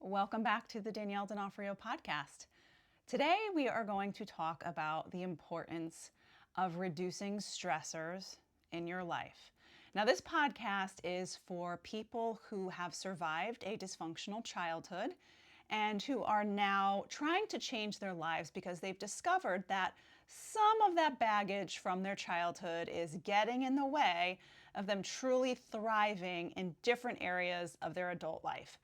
Welcome back to the Danielle D'Onofrio Podcast. Today we are going to talk about the importance of reducing stressors in your life. Now, this podcast is for people who have survived a dysfunctional childhood and who are now trying to change their lives because they've discovered that some of that baggage from their childhood is getting in the way of them truly thriving in different areas of their adult life.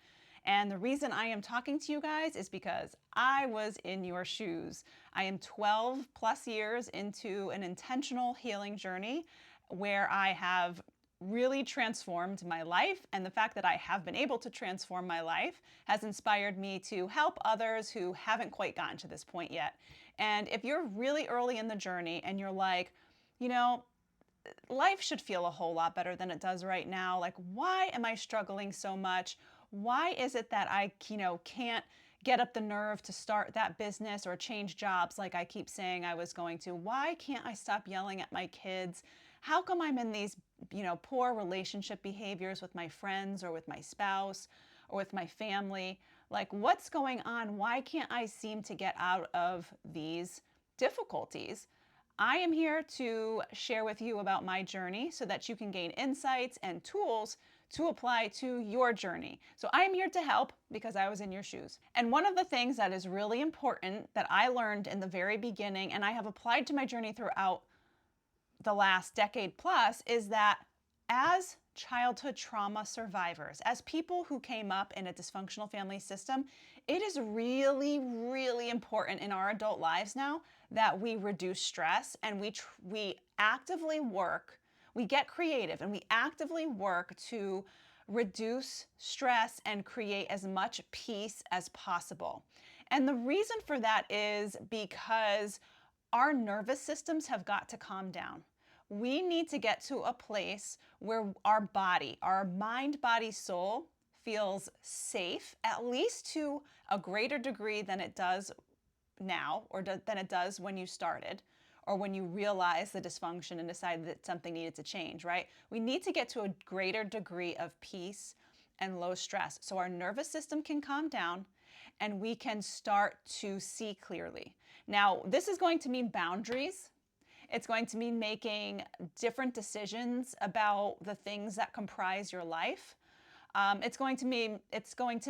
And the reason I am talking to you guys is because I was in your shoes. I am 12 plus years into an intentional healing journey where I have really transformed my life. And the fact that I have been able to transform my life has inspired me to help others who haven't quite gotten to this point yet. And if you're really early in the journey and you're like, life should feel a whole lot better than it does right now. Like, why am I struggling so much? Why is it that I, can't get up the nerve to start that business or change jobs like I keep saying I was going to? Why can't I stop yelling at my kids? How come I'm in these, poor relationship behaviors with my friends or with my spouse or with my family? Like, what's going on? Why can't I seem to get out of these difficulties? I am here to share with you about my journey so that you can gain insights and tools to apply to your journey. So I'm here to help because I was in your shoes. And one of the things that is really important that I learned in the very beginning and I have applied to my journey throughout the last decade plus is that as childhood trauma survivors, as people who came up in a dysfunctional family system, it is really, really important in our adult lives now that we reduce stress and we actively work, we get creative and we actively work to reduce stress and create as much peace as possible. And the reason for that is because our nervous systems have got to calm down. We need to get to a place where our body, our mind, body, soul feels safe, at least to a greater degree than it does now or than it does when you started or when you realized the dysfunction and decided that something needed to change, right? We need to get to a greater degree of peace and low stress so our nervous system can calm down and we can start to see clearly. Now, this is going to mean boundaries. It's going to mean making different decisions about the things that comprise your life. It's going to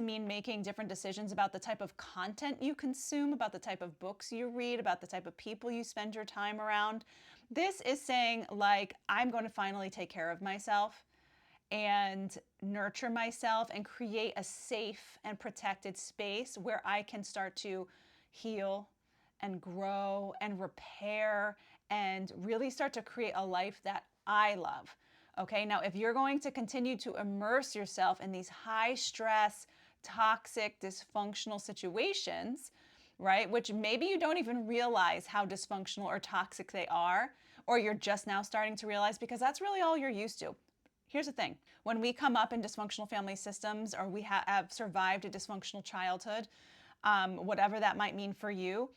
mean making different decisions about the type of content you consume, about the type of books you read, about the type of people you spend your time around. This is saying, like, I'm going to finally take care of myself and nurture myself and create a safe and protected space where I can start to heal and grow and repair and really start to create a life that I love. Okay, now if you're going to continue to immerse yourself in these high stress, toxic, dysfunctional situations, right, which maybe you don't even realize how dysfunctional or toxic they are, or you're just now starting to realize because that's really all you're used to. Here's the thing. When we come up in dysfunctional family systems or we have survived a dysfunctional childhood, whatever that might mean for you,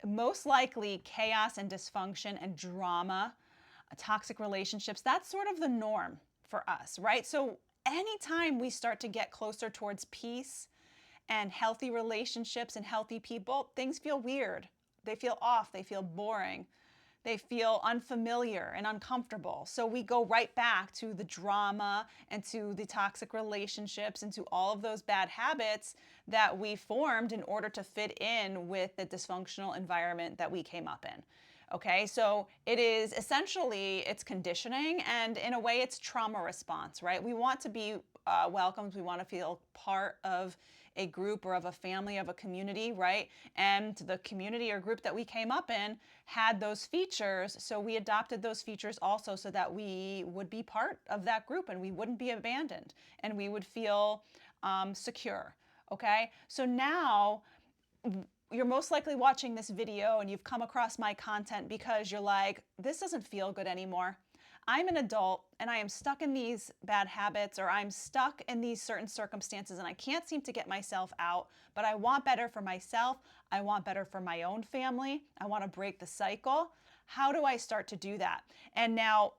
most likely chaos and dysfunction and drama, toxic relationships, that's sort of the norm for us, right? So anytime we start to get closer towards peace and healthy relationships and healthy people, things feel weird. They feel off. They feel boring. They feel unfamiliar and uncomfortable. So we go right back to the drama and to the toxic relationships and to all of those bad habits that we formed in order to fit in with the dysfunctional environment that we came up in. Okay, so it is essentially, it's conditioning and in a way it's trauma response, right? We want to be welcomed. We want to feel part of a group or of a family, of a community, right? And the community or group that we came up in had those features, so we adopted those features also so that we would be part of that group and we wouldn't be abandoned and we would feel secure, okay? So now you're most likely watching this video and you've come across my content because you're like, this doesn't feel good anymore. I'm an adult and I am stuck in these bad habits or I'm stuck in these certain circumstances and I can't seem to get myself out, but I want better for myself. I want better for my own family. I want to break the cycle. How do I start to do that? And now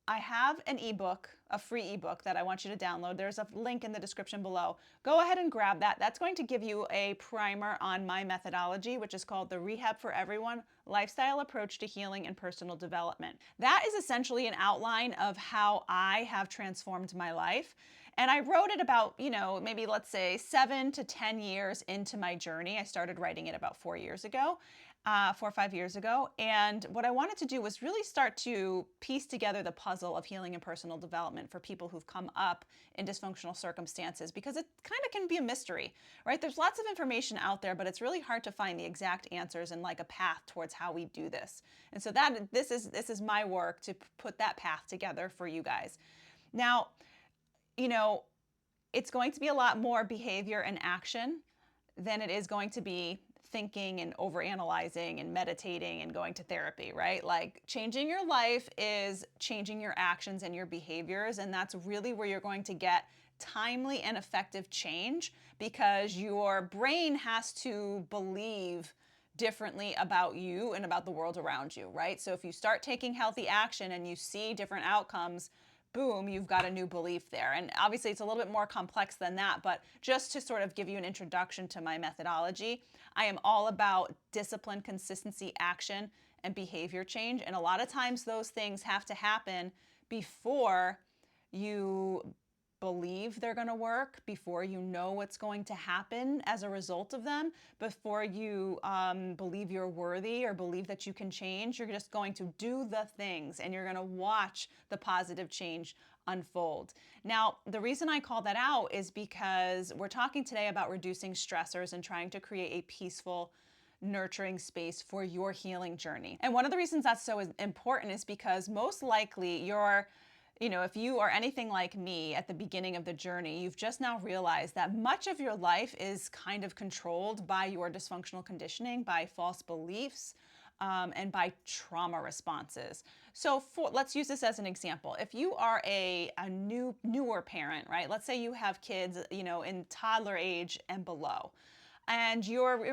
I have an ebook, a free ebook that I want you to download. There's a link in the description below. Go ahead and grab that. That's going to give you a primer on my methodology, which is called the Rehab for Everyone Lifestyle Approach to Healing and Personal Development. That is essentially an outline of how I have transformed my life. And I wrote it about, maybe let's say 7 to 10 years into my journey. I started writing it about 4 or 5 years ago. And what I wanted to do was really start to piece together the puzzle of healing and personal development for people who've come up in dysfunctional circumstances, because it kind of can be a mystery, right? There's lots of information out there, but it's really hard to find the exact answers and like a path towards how we do this. And so this is my work to put that path together for you guys. Now, it's going to be a lot more behavior and action than it is going to be thinking and overanalyzing and meditating and going to therapy, right? Like changing your life is changing your actions and your behaviors, and that's really where you're going to get timely and effective change, because your brain has to believe differently about you and about the world around you, right? So if you start taking healthy action and you see different outcomes, boom, you've got a new belief there. And obviously it's a little bit more complex than that, but just to sort of give you an introduction to my methodology, I am all about discipline, consistency, action, and behavior change. And a lot of times those things have to happen before you believe they're going to work, before you know what's going to happen as a result of them, before you believe you're worthy or believe that you can change. You're just going to do the things and you're going to watch the positive change unfold. Now, the reason I call that out is because we're talking today about reducing stressors and trying to create a peaceful, nurturing space for your healing journey. And one of the reasons that's so important is because most likely if you are anything like me at the beginning of the journey, you've just now realized that much of your life is kind of controlled by your dysfunctional conditioning, by false beliefs, and by trauma responses. So let's use this as an example. If you are a newer parent, right? Let's say you have kids, in toddler age and below, and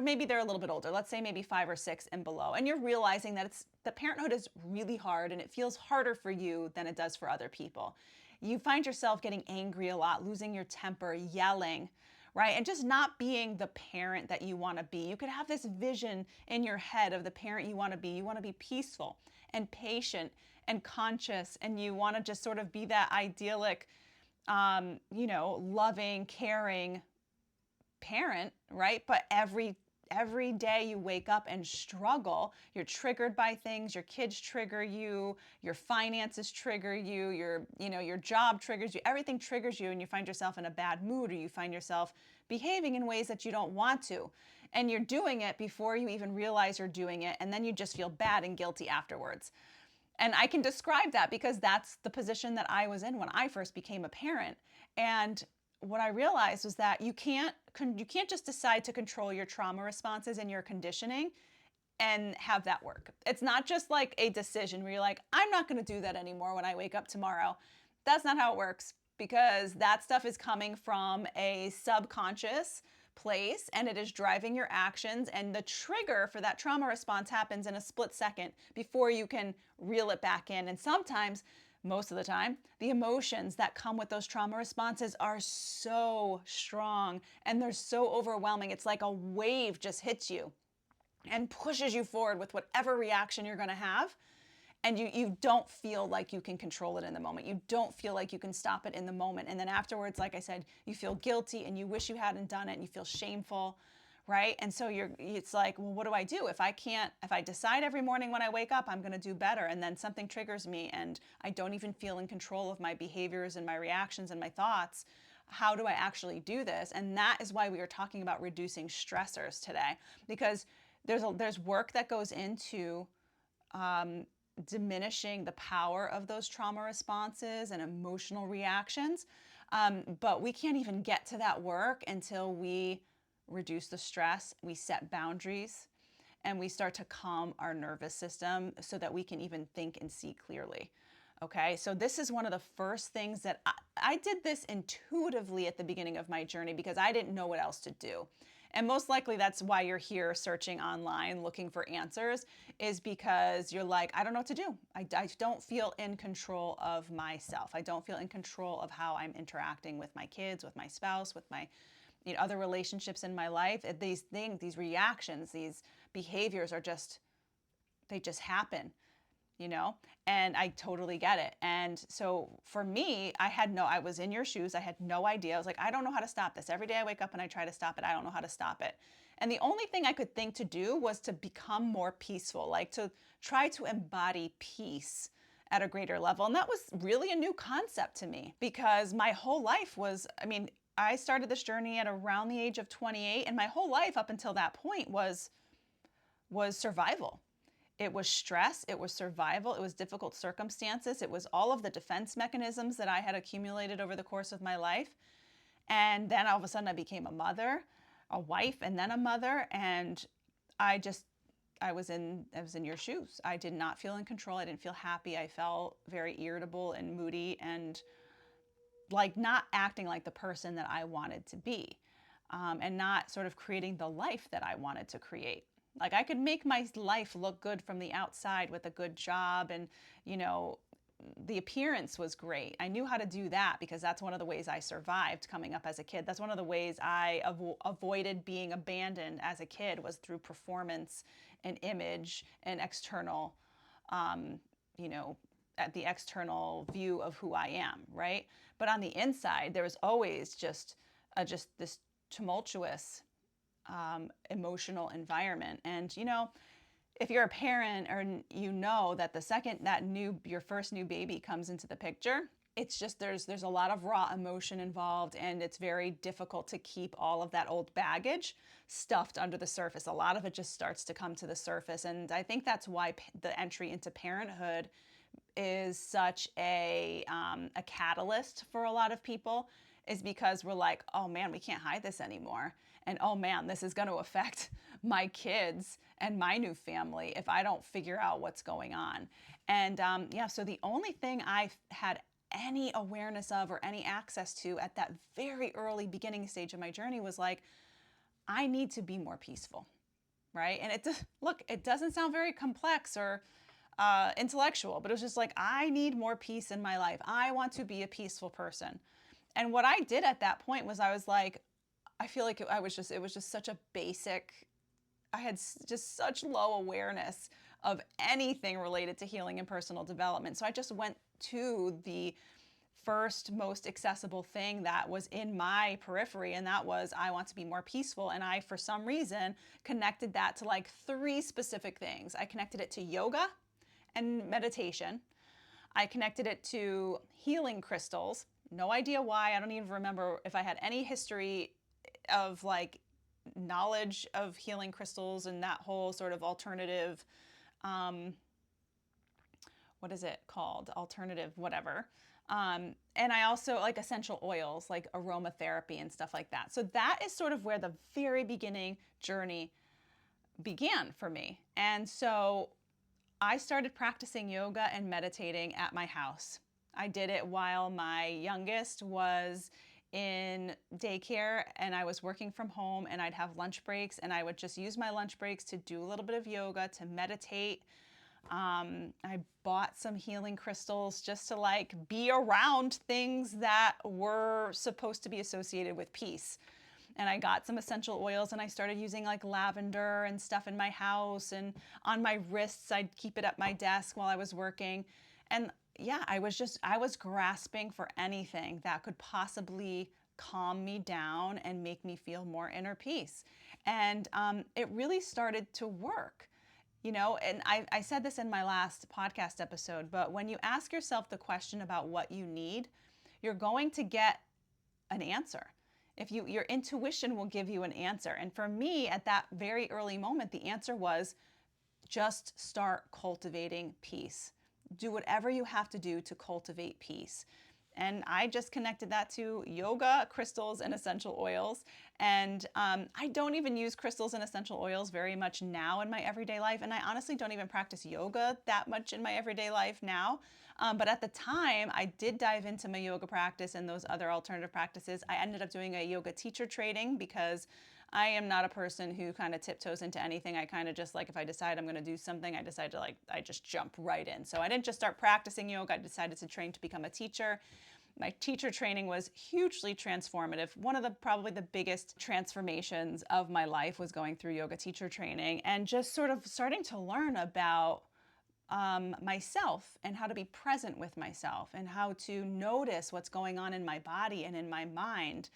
maybe they're a little bit older, let's say maybe 5 or 6 and below, and you're realizing that the parenthood is really hard and it feels harder for you than it does for other people. You find yourself getting angry a lot, losing your temper, yelling, right? And just not being the parent that you want to be. You could have this vision in your head of the parent you want to be. You want to be peaceful and patient and conscious, and you want to just sort of be that idyllic, loving, caring parent, right? But every day you wake up and struggle. You're triggered by things. Your kids trigger you. Your finances trigger you. Your job triggers you. Everything triggers you, and you find yourself in a bad mood, or you find yourself behaving in ways that you don't want to. And you're doing it before you even realize you're doing it, and then you just feel bad and guilty afterwards. And I can describe that because that's the position that I was in when I first became a parent. And what I realized was that you can't just decide to control your trauma responses and your conditioning and have that work. It's not just like a decision where you're like, I'm not going to do that anymore when I wake up tomorrow. That's not how it works, because that stuff is coming from a subconscious place and it is driving your actions, and the trigger for that trauma response happens in a split second before you can reel it back in. And sometimes, most of the time, the emotions that come with those trauma responses are so strong and they're so overwhelming. It's like a wave just hits you and pushes you forward with whatever reaction you're going to have. And you don't feel like you can control it in the moment. You don't feel like you can stop it in the moment. And then afterwards, like I said, you feel guilty and you wish you hadn't done it and you feel shameful, right? And so it's like, well, what do I do? If I decide every morning when I wake up, I'm going to do better, and then something triggers me and I don't even feel in control of my behaviors and my reactions and my thoughts, how do I actually do this? And that is why we are talking about reducing stressors today, because there's work that goes into diminishing the power of those trauma responses and emotional reactions. But we can't even get to that work until we reduce the stress, we set boundaries, and we start to calm our nervous system so that we can even think and see clearly. Okay, so this is one of the first things that I did this intuitively at the beginning of my journey because I didn't know what else to do. And most likely that's why you're here searching online looking for answers, is because you're like, I don't know what to do. I don't feel in control of myself. I don't feel in control of how I'm interacting with my kids, with my spouse, with my other relationships in my life. These things, these reactions, these behaviors are just, they just happen. And I totally get it. And so for me, I was in your shoes. I had no idea. I was like, I don't know how to stop this. Every day I wake up and I try to stop it. I don't know how to stop it. And the only thing I could think to do was to become more peaceful, like to try to embody peace at a greater level. And that was really a new concept to me, because my whole life was, I started this journey at around the age of 28, and my whole life up until that point was survival. It was stress, it was survival, it was difficult circumstances, it was all of the defense mechanisms that I had accumulated over the course of my life. And then all of a sudden I became a mother, a wife, and then a mother, and I was in your shoes. I did not feel in control. I didn't feel happy. I felt very irritable and moody, and like not acting like the person that I wanted to be, and not sort of creating the life that I wanted to create. Like I could make my life look good from the outside with a good job, and the appearance was great. I knew how to do that because that's one of the ways I survived coming up as a kid. That's one of the ways I avoided being abandoned as a kid, was through performance and image and external, at the external view of who I am, right? But on the inside, there was always just this tumultuous emotional environment. And if you're a parent, or that the second that your first new baby comes into the picture, it's just there's a lot of raw emotion involved, and it's very difficult to keep all of that old baggage stuffed under the surface. A lot of it just starts to come to the surface, and I think that's why the entry into parenthood is such a catalyst for a lot of people, is because we're like, oh man, we can't hide this anymore. And oh man, this is going to affect my kids and my new family if I don't figure out what's going on. And so the only thing I had any awareness of or any access to at that very early beginning stage of my journey was like, I need to be more peaceful, right? And it doesn't sound very complex or intellectual, but it was just like, I need more peace in my life. I want to be a peaceful person. And what I did at that point was I was like, I feel like it was just such a basic, I had just such low awareness of anything related to healing and personal development. So I just went to the first most accessible thing that was in my periphery, and that was, I want to be more peaceful. And I, for some reason, connected that to like 3 specific things. I connected it to yoga and meditation. I connected it to healing crystals. No idea why. I don't even remember if I had any history of like knowledge of healing crystals and that whole sort of alternative, what is it called? Alternative whatever. And I also like essential oils, like aromatherapy and stuff like that. So that is sort of where the very beginning journey began for me. And so I started practicing yoga and meditating at my house. I did it while my youngest was in daycare, and I was working from home, and I'd have lunch breaks, and I would just use my lunch breaks to do a little bit of yoga, to meditate. I bought some healing crystals just to like be around things that were supposed to be associated with peace. And I got some essential oils, and I started using like lavender and stuff in my house, and on my wrists. I'd keep it at my desk while I was working. And yeah, I was grasping for anything that could possibly calm me down and make me feel more inner peace. And it really started to work. And I said this in my last podcast episode, but when you ask yourself the question about what you need, you're going to get an answer. Your intuition will give you an answer. And for me, at that very early moment, the answer was just start cultivating peace. Do whatever you have to do to cultivate peace. And I just connected that to yoga, crystals, and essential oils. And I don't even use crystals and essential oils very much now in my everyday life. And I honestly don't even practice yoga that much in my everyday life now. But at the time, I did dive into my yoga practice and those other alternative practices. I ended up doing a yoga teacher training because I am not a person who kind of tiptoes into anything. I kind of just like, if I decide I'm going to do something, I decide to like, I just jump right in. So I didn't just start practicing yoga. I decided to train to become a teacher. My teacher training was hugely transformative. One of the probably the biggest transformations of my life was going through yoga teacher training and just sort of starting to learn about myself and how to be present with myself and how to notice what's going on in my body and in my mind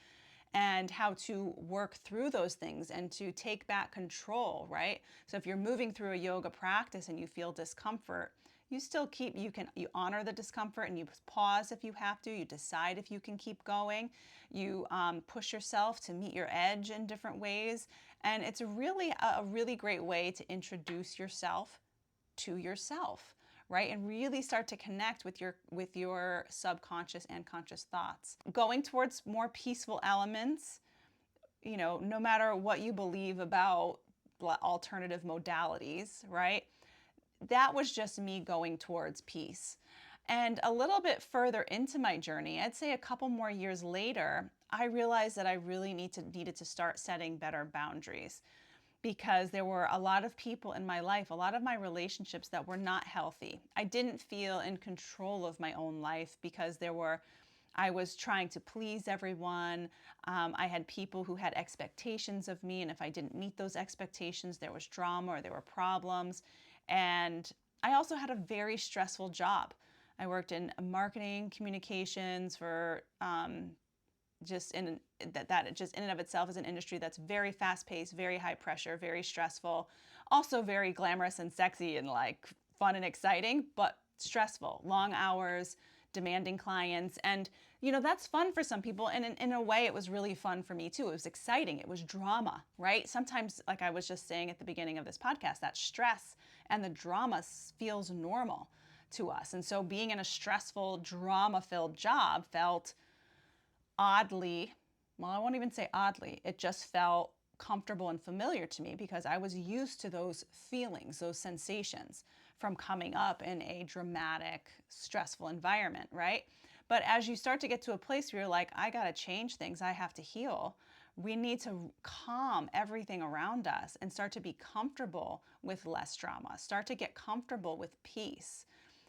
and how to work through those things and to take back control, right? So if you're moving through a yoga practice and you feel discomfort, you still keep, you honor the discomfort and you pause if you have to, you decide if you can keep going, you push yourself to meet your edge in different ways. And it's a really great way to introduce yourself to yourself, right? And really start to connect with your subconscious and conscious thoughts. Going towards more peaceful elements, no matter what you believe about alternative modalities, right? That was just me going towards peace. And a little bit further into my journey, I'd say a couple more years later, I realized that I really needed to start setting better boundaries, because there were a lot of people in my life, a lot of my relationships that were not healthy. I didn't feel in control of my own life because I was trying to please everyone. I had people who had expectations of me, and if I didn't meet those expectations, there was drama or there were problems. And I also had a very stressful job. I worked in marketing communications for just in and of itself is an industry that's very fast-paced, very high pressure, very stressful, also very glamorous and sexy and like fun and exciting, but stressful, long hours, demanding clients. And that's fun for some people, and in a way it was really fun for me too. It was exciting, it was drama, right? Sometimes, like I was just saying at the beginning of this podcast, that stress and the drama feels normal to us. And so being in a stressful, drama-filled job felt oddly, well, I won't even say oddly, it just felt comfortable and familiar to me because I was used to those feelings, those sensations from coming up in a dramatic, stressful environment, right? But as you start to get to a place where you're like, I gotta change things, I have to heal, we need to calm everything around us and start to be comfortable with less drama, start to get comfortable with peace,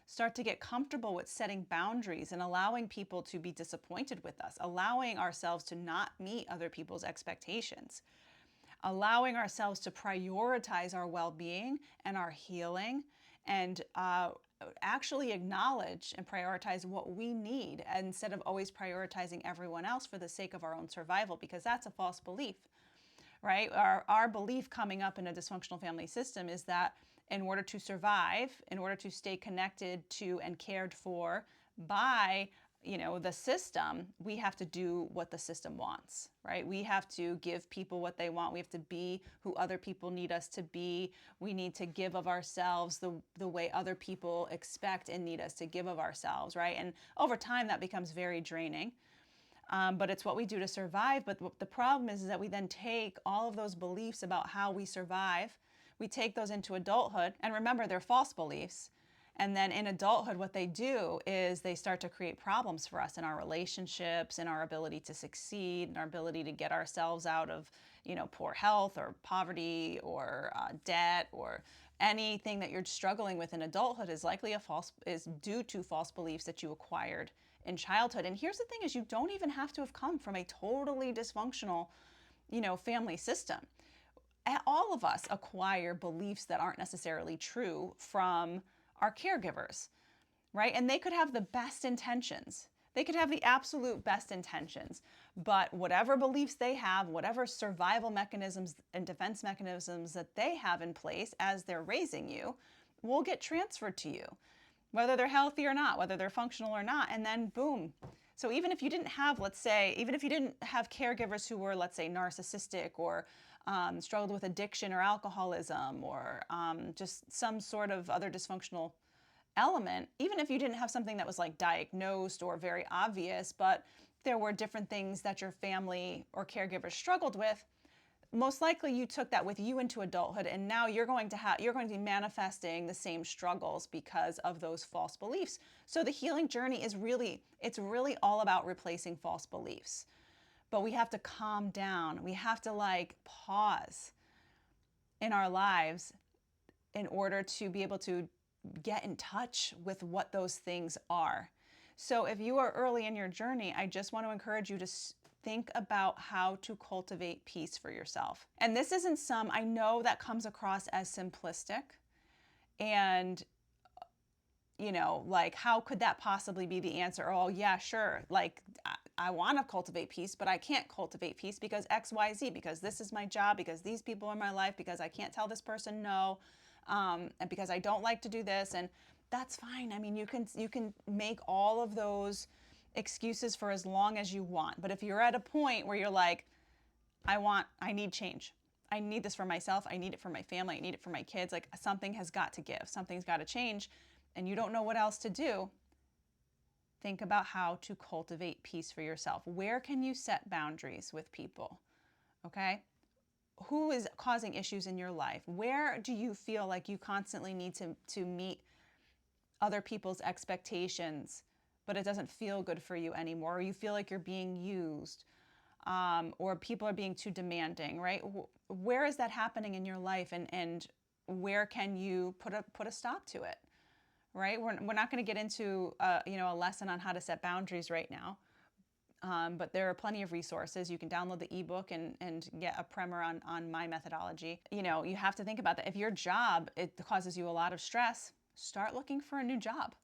start to get comfortable with setting boundaries and allowing people to be disappointed with us, allowing ourselves to not meet other people's expectations, allowing ourselves to prioritize our well-being and our healing, and actually acknowledge and prioritize what we need instead of always prioritizing everyone else for the sake of our own survival, because that's a false belief, right? Our belief coming up in a dysfunctional family system is that in order to survive, in order to stay connected to and cared for by, the system, we have to do what the system wants, right? We have to give people what they want. We have to be who other people need us to be. We need to give of ourselves the way other people expect and need us to give of ourselves, right? And over time, that becomes very draining. But it's what we do to survive. But the problem is that we then take all of those beliefs about how we survive, we take those into adulthood, and remember, they're false beliefs. And then in adulthood, what they do is they start to create problems for us in our relationships, in our ability to succeed, in our ability to get ourselves out of, poor health or poverty or debt, or anything that you're struggling with in adulthood is due to false beliefs that you acquired in childhood. And here's the thing: is you don't even have to have come from a totally dysfunctional, family system. All of us acquire beliefs that aren't necessarily true from our caregivers, right? And they could have the best intentions. They could have the absolute best intentions, but whatever beliefs they have, whatever survival mechanisms and defense mechanisms that they have in place as they're raising you, will get transferred to you, whether they're healthy or not, whether they're functional or not, and then boom. So even if you didn't have, caregivers who were, let's say, narcissistic or struggled with addiction or alcoholism or just some sort of other dysfunctional element, even if you didn't have something that was like diagnosed or very obvious, but there were different things that your family or caregivers struggled with, most likely you took that with you into adulthood, and now you're going to be manifesting the same struggles because of those false beliefs. So the healing journey is really all about replacing false beliefs. but we have to calm down. We have to like pause in our lives in order to be able to get in touch with what those things are. So if you are early in your journey, I just want to encourage you to think about how to cultivate peace for yourself. And this isn't I know that comes across as simplistic, and like, how could that possibly be the answer? Oh, yeah, sure. Like, I want to cultivate peace, but I can't cultivate peace because X, Y, Z, because this is my job, because these people in my life, because I can't tell this person no, and because I don't like to do this. And that's fine. I mean, you can make all of those excuses for as long as you want. But if you're at a point where you're like, I need change. I need this for myself. I need it for my family. I need it for my kids. Like, something has got to give. Something's got to change. And you don't know what else to do. Think about how to cultivate peace for yourself. Where can you set boundaries with people? Okay? Who is causing issues in your life? Where do you feel like you constantly need to meet other people's expectations, but it doesn't feel good for you anymore? Or you feel like you're being used, or people are being too demanding, right? Where is that happening in your life, and where can you put a stop to it? Right? We're not going to get into a lesson on how to set boundaries right now, but there are plenty of resources. You can download the ebook and get a primer on my methodology. You have to think about that. If your job, it causes you a lot of stress, start looking for a new job.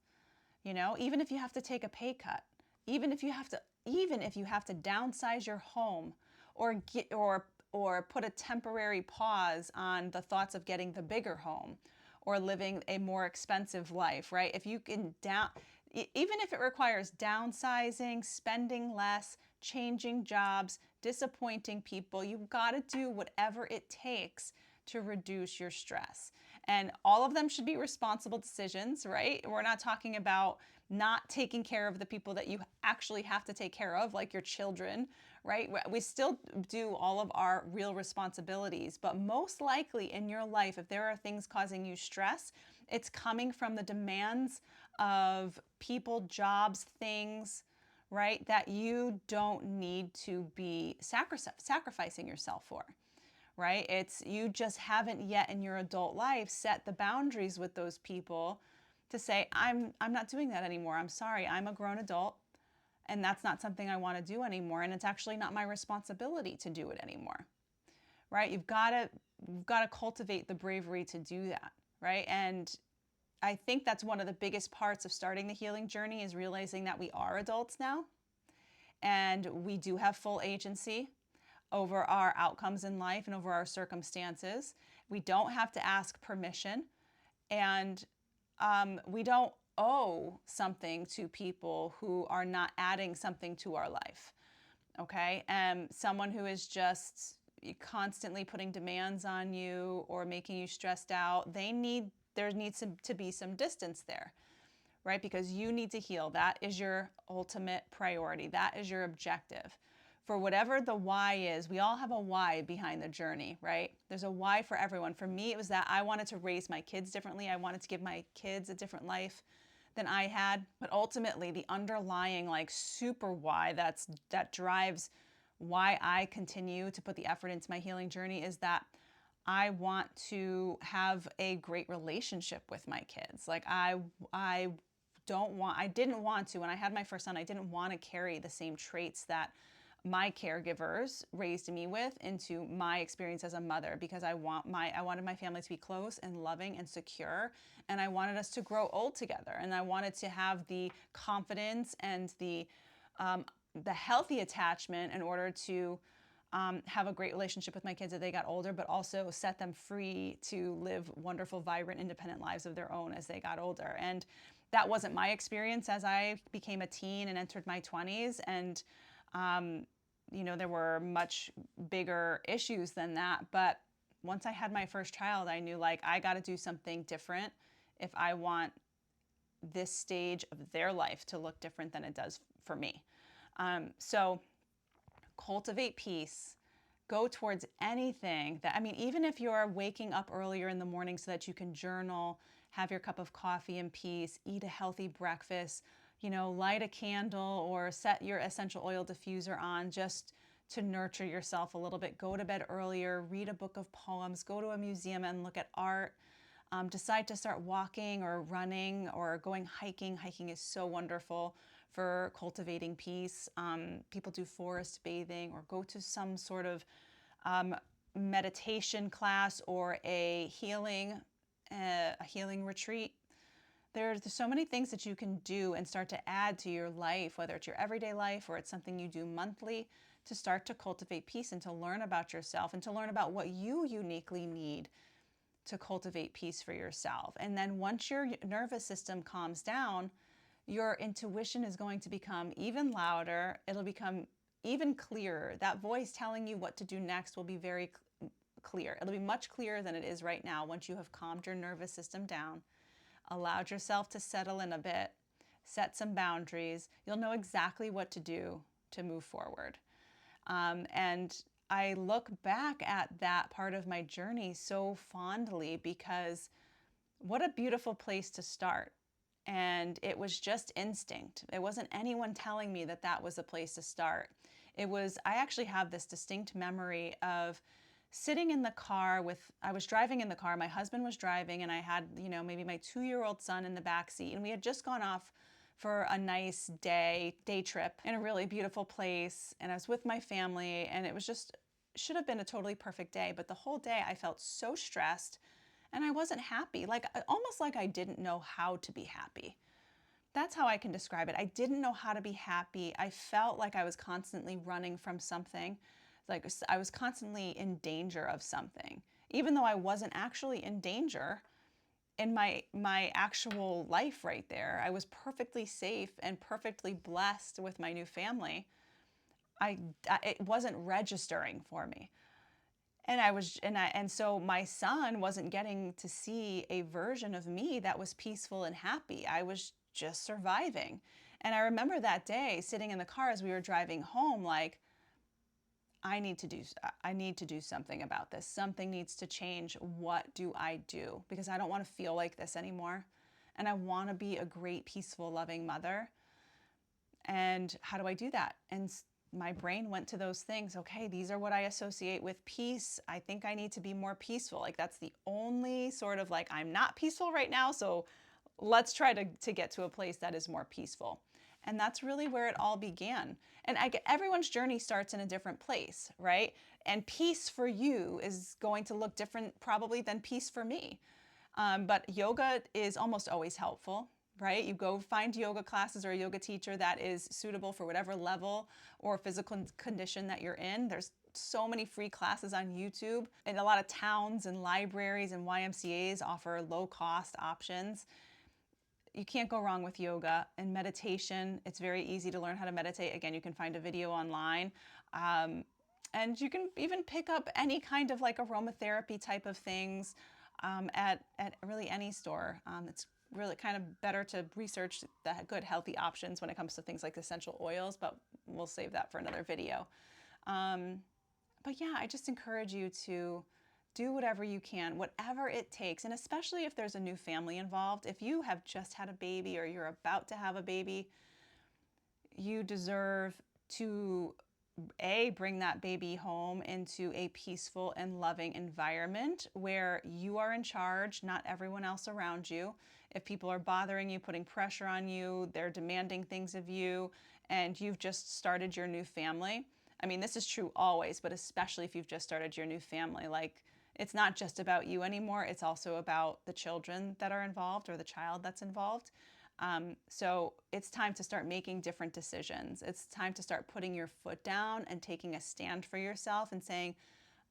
Even if you have to take a pay cut, even if you have to downsize your home, or put a temporary pause on the thoughts of getting the bigger home, or living a more expensive life, right? If you can even if it requires downsizing, spending less, changing jobs, disappointing people, you've got to do whatever it takes to reduce your stress. And all of them should be responsible decisions, right? We're not talking about not taking care of the people that you actually have to take care of, like your children, right? We still do all of our real responsibilities, but most likely in your life, if there are things causing you stress, it's coming from the demands of people, jobs, things, right, that you don't need to be sacrificing yourself for. Right? It's you just haven't yet in your adult life set the boundaries with those people to say, I'm not doing that anymore. I'm sorry. I'm a grown adult, and that's not something I want to do anymore, and it's actually not my responsibility to do it anymore. Right? You've got to cultivate the bravery to do that, right? And I think that's one of the biggest parts of starting the healing journey, is realizing that we are adults now, and we do have full agency over our outcomes in life and over our circumstances. We don't have to ask permission, and we don't owe something to people who are not adding something to our life. Okay? Someone who is just constantly putting demands on you or making you stressed out, there needs to be some distance there, right? Because you need to heal. That is your ultimate priority. That is your objective. For whatever the why is, we all have a why behind the journey, right? There's a why for everyone. For me, it was that I wanted to raise my kids differently. I wanted to give my kids a different life than I had. But ultimately, the underlying like super why that drives why I continue to put the effort into my healing journey is that I want to have a great relationship with my kids. Like I didn't want to, when I had my first son, I didn't want to carry the same traits that my caregivers raised me with into my experience as a mother, because I wanted my family to be close and loving and secure, and I wanted us to grow old together, and I wanted to have the confidence and the healthy attachment in order to have a great relationship with my kids as they got older, but also set them free to live wonderful, vibrant, independent lives of their own as they got older. And that wasn't my experience as I became a teen and entered my 20s. And there were much bigger issues than that. But once I had my first child, I knew like I got to do something different if I want this stage of their life to look different than it does for me. So cultivate peace. Go towards anything that, even if you're waking up earlier in the morning so that you can journal, have your cup of coffee in peace, eat a healthy breakfast, light a candle or set your essential oil diffuser on just to nurture yourself a little bit. Go to bed earlier, read a book of poems, go to a museum and look at art. Decide to start walking or running or going hiking. Hiking is so wonderful for cultivating peace. People do forest bathing or go to some sort of meditation class or a healing retreat. There's so many things that you can do and start to add to your life, whether it's your everyday life or it's something you do monthly, to start to cultivate peace and to learn about yourself and to learn about what you uniquely need to cultivate peace for yourself. And then once your nervous system calms down, your intuition is going to become even louder. It'll become even clearer. That voice telling you what to do next will be very clear. It'll be much clearer than it is right now once you have calmed your nervous system down, allowed yourself to settle in a bit, set some boundaries. You'll know exactly what to do to move forward. And I look back at that part of my journey so fondly because what a beautiful place to start. And it was just instinct. It wasn't anyone telling me that that was a place to start. I actually have this distinct memory of sitting in the car I was driving in the car, my husband was driving, and I had, maybe my 2-year-old son in the back seat, and we had just gone off for a nice day trip in a really beautiful place, and I was with my family, and it was should have been a totally perfect day, but the whole day I felt so stressed, and I wasn't happy, almost like I didn't know how to be happy. That's how I can describe it. I didn't know how to be happy. I felt like I was constantly running from something. Like I was constantly in danger of something, even though I wasn't actually in danger in my actual life right there. I was perfectly safe and perfectly blessed with my new family. It wasn't registering for me. And so my son wasn't getting to see a version of me that was peaceful and happy. I was just surviving. And I remember that day sitting in the car as we were driving home, like, I need to do something about this. Something needs to change. What do I do? Because I don't want to feel like this anymore. And I want to be a great, peaceful, loving mother. And how do I do that? And my brain went to those things. Okay, these are what I associate with peace. I think I need to be more peaceful. Like that's the only sort of like, I'm not peaceful right now. So let's try to get to a place that is more peaceful. And that's really where it all began. And everyone's journey starts in a different place, right? And peace for you is going to look different probably than peace for me. But yoga is almost always helpful, right? You go find yoga classes or a yoga teacher that is suitable for whatever level or physical condition that you're in. There's so many free classes on YouTube, and a lot of towns and libraries and YMCAs offer low-cost options. You can't go wrong with yoga and meditation. It's very easy to learn how to meditate. Again, you can find a video online. And you can even pick up any kind of like aromatherapy type of things at really any store. It's really kind of better to research the good healthy options when it comes to things like essential oils, but we'll save that for another video. But yeah, I just encourage you to do whatever you can, whatever it takes. And especially if there's a new family involved, if you have just had a baby or you're about to have a baby, you deserve to bring that baby home into a peaceful and loving environment where you are in charge, not everyone else around you. If people are bothering you, putting pressure on you, they're demanding things of you, and you've just started your new family. I mean, this is true always, but especially if you've just started your new family, like it's not just about you anymore. It's also about the children that are involved or the child that's involved. So it's time to start making different decisions. It's time to start putting your foot down and taking a stand for yourself and saying,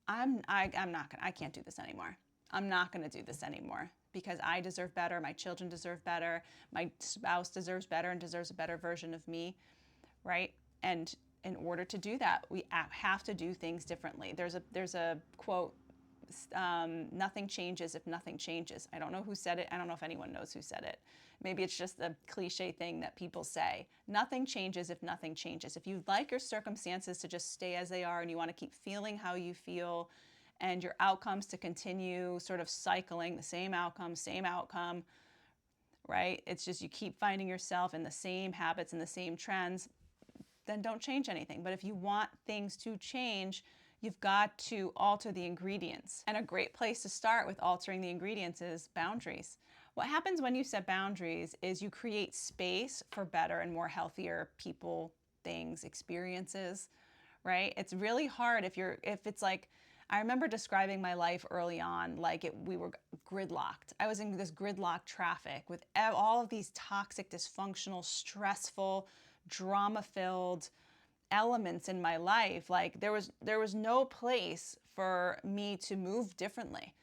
I can't do this anymore. I'm not going to do this anymore because I deserve better. My children deserve better. My spouse deserves better and deserves a better version of me, right? And in order to do that, we have to do things differently. There's a quote, nothing changes if nothing changes. I don't know who said it. I don't know if anyone knows who said it. Maybe it's just a cliche thing that people say. Nothing changes if nothing changes. If you'd like your circumstances to just stay as they are and you want to keep feeling how you feel and your outcomes to continue sort of cycling the same outcome, right? It's just you keep finding yourself in the same habits and the same trends. then don't change anything. But if you want things to change, you've got to alter the ingredients. And a great place to start with altering the ingredients is boundaries. What happens when you set boundaries is you create space for better and more healthier people, things, experiences, right? It's really hard if it's like, I remember describing my life early on like we were gridlocked. I was in this gridlock traffic with all of these toxic, dysfunctional, stressful, drama-filled elements in my life. Like there was no place for me to move differently.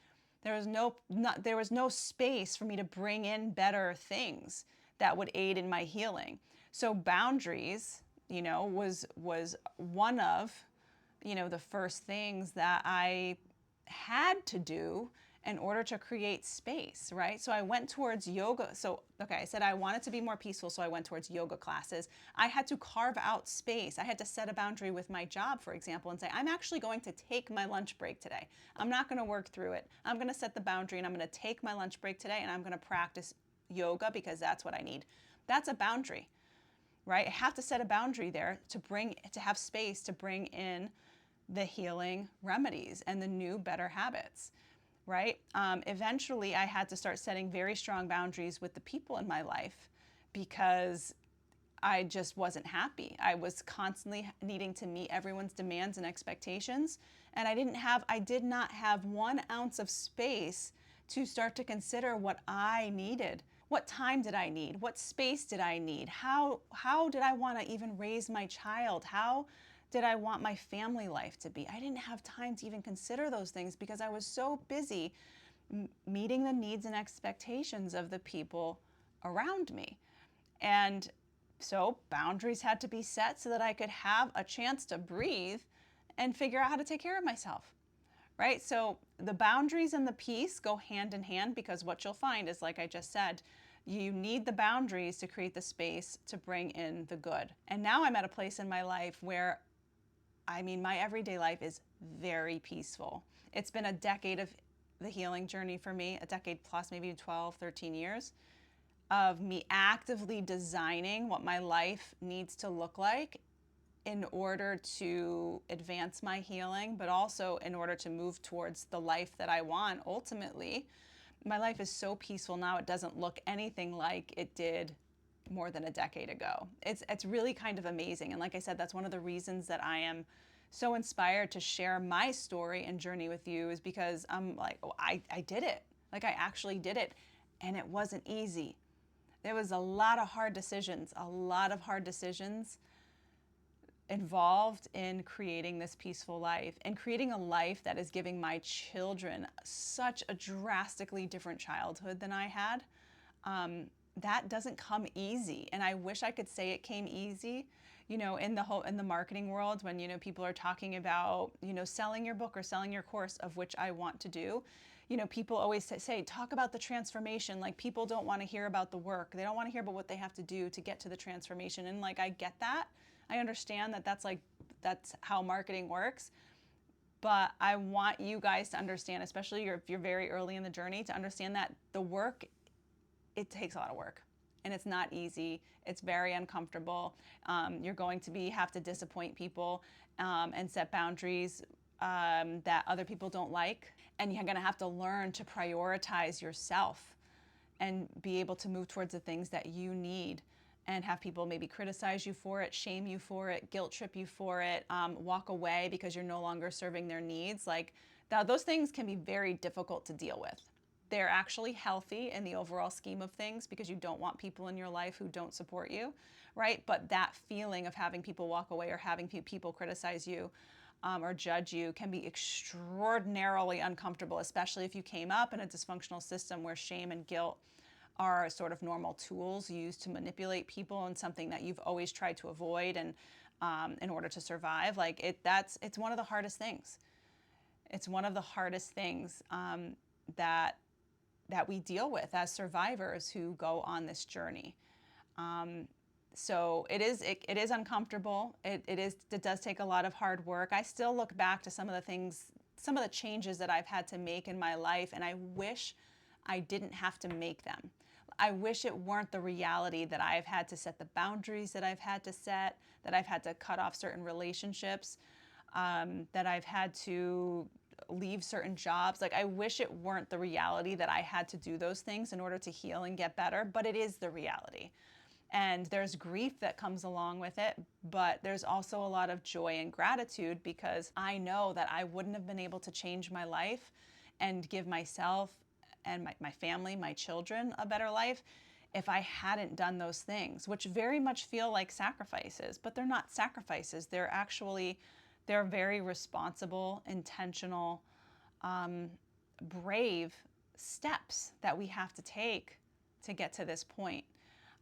There was no space for me to bring in better things that would aid in my healing. So boundaries, was one of, the first things that I had to do in order to create space, right? So I went towards yoga. I said I wanted to be more peaceful, so I went towards yoga classes. I had to carve out space. I had to set a boundary with my job, for example, and say, I'm actually going to take my lunch break today. I'm not going to work through it. I'm going to set the boundary, and I'm going to take my lunch break today, and I'm going to practice yoga because that's what I need. That's a boundary, right? I have to set a boundary there to have space to bring in the healing remedies and the new, better habits, right? Eventually, I had to start setting very strong boundaries with the people in my life because I just wasn't happy. I was constantly needing to meet everyone's demands and expectations, and I did not have 1 ounce of space to start to consider what I needed. What time did I need? What space did I need? How did I want to even raise my child? How did I want my family life to be? I didn't have time to even consider those things because I was so busy meeting the needs and expectations of the people around me. And so boundaries had to be set so that I could have a chance to breathe and figure out how to take care of myself, right? So the boundaries and the peace go hand in hand because what you'll find is, like I just said, you need the boundaries to create the space to bring in the good. And now I'm at a place in my life where my everyday life is very peaceful. It's been a decade of the healing journey for me, a decade plus, maybe 12, 13 years of me actively designing what my life needs to look like in order to advance my healing, but also in order to move towards the life that I want ultimately. My life is so peaceful now, it doesn't look anything like it did more than a decade ago. It's really kind of amazing. And like I said, that's one of the reasons that I am so inspired to share my story and journey with you, is because I'm like, oh, I did it. Like I actually did it. And it wasn't easy. There was a lot of hard decisions involved in creating this peaceful life and creating a life that is giving my children such a drastically different childhood than I had. That doesn't come easy. And I wish I could say it came easy, in the marketing world, when, people are talking about, selling your book or selling your course, of which I want to do. People always say, talk about the transformation. Like, people don't want to hear about the work. They don't want to hear about what they have to do to get to the transformation. And like, I get that. I understand that that's how marketing works. But I want you guys to understand, especially if you're very early in the journey, to understand that the work, it takes a lot of work, and it's not easy. It's very uncomfortable. You're going to have to disappoint people and set boundaries that other people don't like. And you're going to have to learn to prioritize yourself and be able to move towards the things that you need, and have people maybe criticize you for it, shame you for it, guilt trip you for it, walk away because you're no longer serving their needs. Like, those things can be very difficult to deal with. They're actually healthy in the overall scheme of things because you don't want people in your life who don't support you, right? But that feeling of having people walk away or having people criticize you or judge you can be extraordinarily uncomfortable, especially if you came up in a dysfunctional system where shame and guilt are sort of normal tools used to manipulate people, and something that you've always tried to avoid and in order to survive. Like, it's one of the hardest things. It's one of the hardest things that we deal with as survivors who go on this journey. So it is uncomfortable. It does take a lot of hard work. I still look back to some of the changes that I've had to make in my life, and I wish I didn't have to make them. I wish it weren't the reality that I've had to set the boundaries that I've had to set, that I've had to cut off certain relationships, that I've had to leave certain jobs. Like, I wish it weren't the reality that I had to do those things in order to heal and get better, but it is the reality. And there's grief that comes along with it, but there's also a lot of joy and gratitude, because I know that I wouldn't have been able to change my life and give myself and my family, my children, a better life if I hadn't done those things, which very much feel like sacrifices, but they're not sacrifices. They're very responsible, intentional, brave steps that we have to take to get to this point.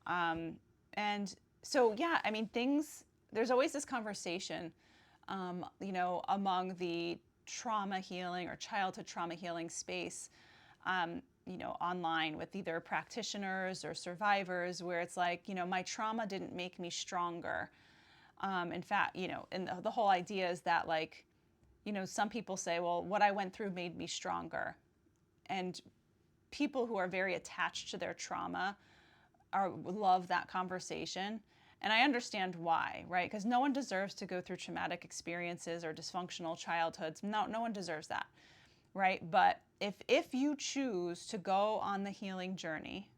And so, yeah, I mean, there's always this conversation, among the trauma healing or childhood trauma healing space, online with either practitioners or survivors, where it's like, my trauma didn't make me stronger. In fact, and the whole idea is that, like, some people say, well, what I went through made me stronger. And people who are very attached to their trauma love that conversation. And I understand why, right? Because no one deserves to go through traumatic experiences or dysfunctional childhoods. No one deserves that, right? But if you choose to go on the healing journey,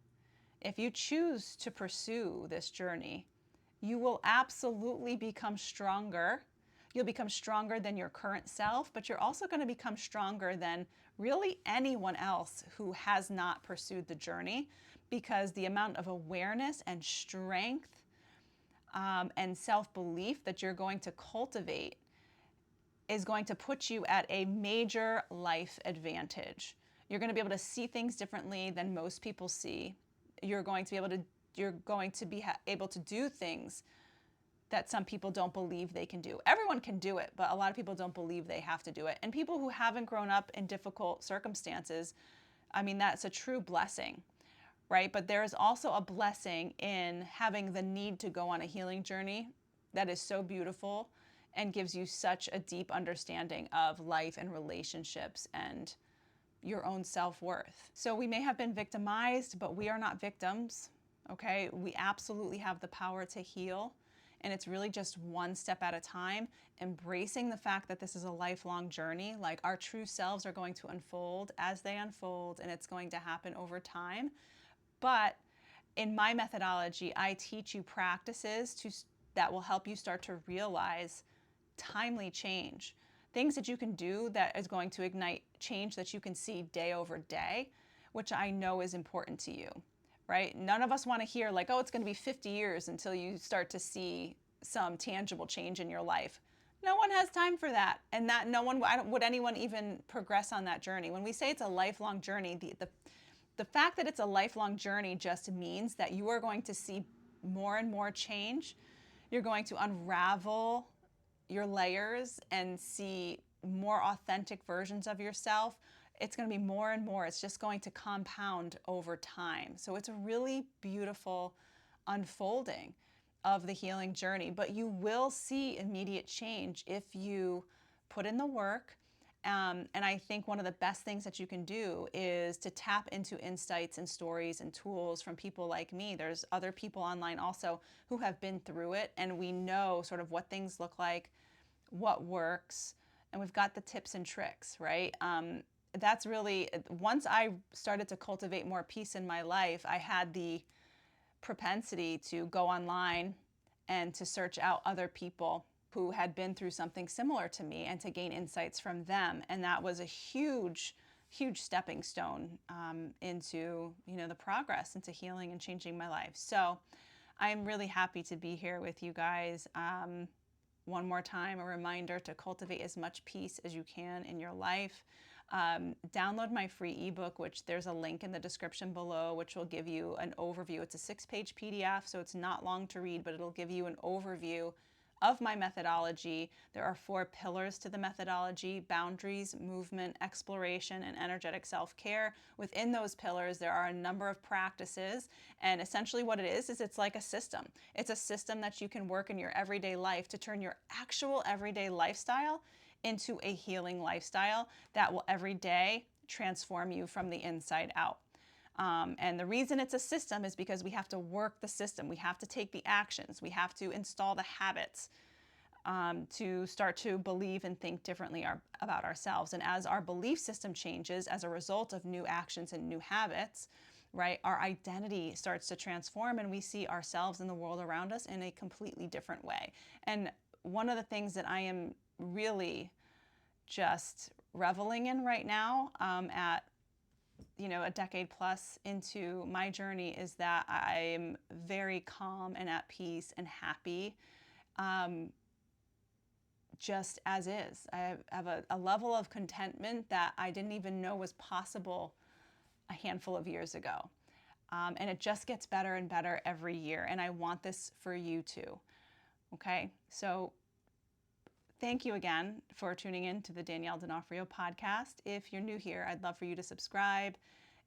if you choose to pursue this journey, you will absolutely become stronger. You'll become stronger than your current self, but you're also going to become stronger than really anyone else who has not pursued the journey, because the amount of awareness and strength and self-belief that you're going to cultivate is going to put you at a major life advantage. You're going to be able to see things differently than most people see. You're going to be able to do things that some people don't believe they can do. Everyone can do it, but a lot of people don't believe they have to do it. And people who haven't grown up in difficult circumstances, I mean, that's a true blessing, right? But there is also a blessing in having the need to go on a healing journey that is so beautiful and gives you such a deep understanding of life and relationships and your own self-worth. So we may have been victimized, but we are not victims, okay? We absolutely have the power to heal, and it's really just one step at a time, embracing the fact that this is a lifelong journey. Like, our true selves are going to unfold as they unfold, and it's going to happen over time. But in my methodology, I teach you practices that will help you start to realize timely change. Things that you can do that is going to ignite change that you can see day over day, which I know is important to you, right? None of us want to hear like, oh, it's going to be 50 years until you start to see some tangible change in your life. No one has time for that. And that would anyone even progress on that journey. When we say it's a lifelong journey, the fact that it's a lifelong journey just means that you are going to see more and more change. You're going to unravel your layers and see more authentic versions of yourself. It's going to be more and more. It's just going to compound over time. So it's a really beautiful unfolding of the healing journey. But you will see immediate change if you put in the work. And I think one of the best things that you can do is to tap into insights and stories and tools from people like me. There's other people online also who have been through it, and we know sort of what things look like, what works, and we've got the tips and tricks, right? That's really, once I started to cultivate more peace in my life, I had the propensity to go online and to search out other people who had been through something similar to me and to gain insights from them. And that was a huge stepping stone into the progress, into healing and changing my life. So I'm really happy to be here with you guys. One more time, a reminder to cultivate as much peace as you can in your life. Download my free ebook, which there's a link in the description below, which will give you an overview. It's a 6-page PDF, so it's not long to read, but it'll give you an overview of my methodology. There are 4 pillars to the methodology: boundaries, movement, exploration, and energetic self-care. Within those pillars, there are a number of practices, and essentially what it is it's like a system. It's a system that you can work in your everyday life to turn your actual everyday lifestyle into a healing lifestyle that will every day transform you from the inside out. And the reason it's a system is because we have to work the system. We have to take the actions. We have to install the habits to start to believe and think differently about ourselves. And as our belief system changes as a result of new actions and new habits, right, our identity starts to transform and we see ourselves and the world around us in a completely different way. And one of the things that I am really just reveling in right now at a decade plus into my journey is that I'm very calm and at peace and happy, just as is. I have a level of contentment that I didn't even know was possible a handful of years ago. And it just gets better and better every year. And I want this for you too. Okay, so thank you again for tuning in to the Danielle D'Onofrio Podcast. If you're new here, I'd love for you to subscribe.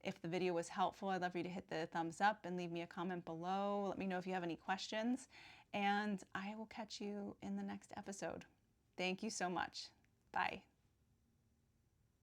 If the video was helpful, I'd love for you to hit the thumbs up and leave me a comment below. Let me know if you have any questions. And I will catch you in the next episode. Thank you so much. Bye.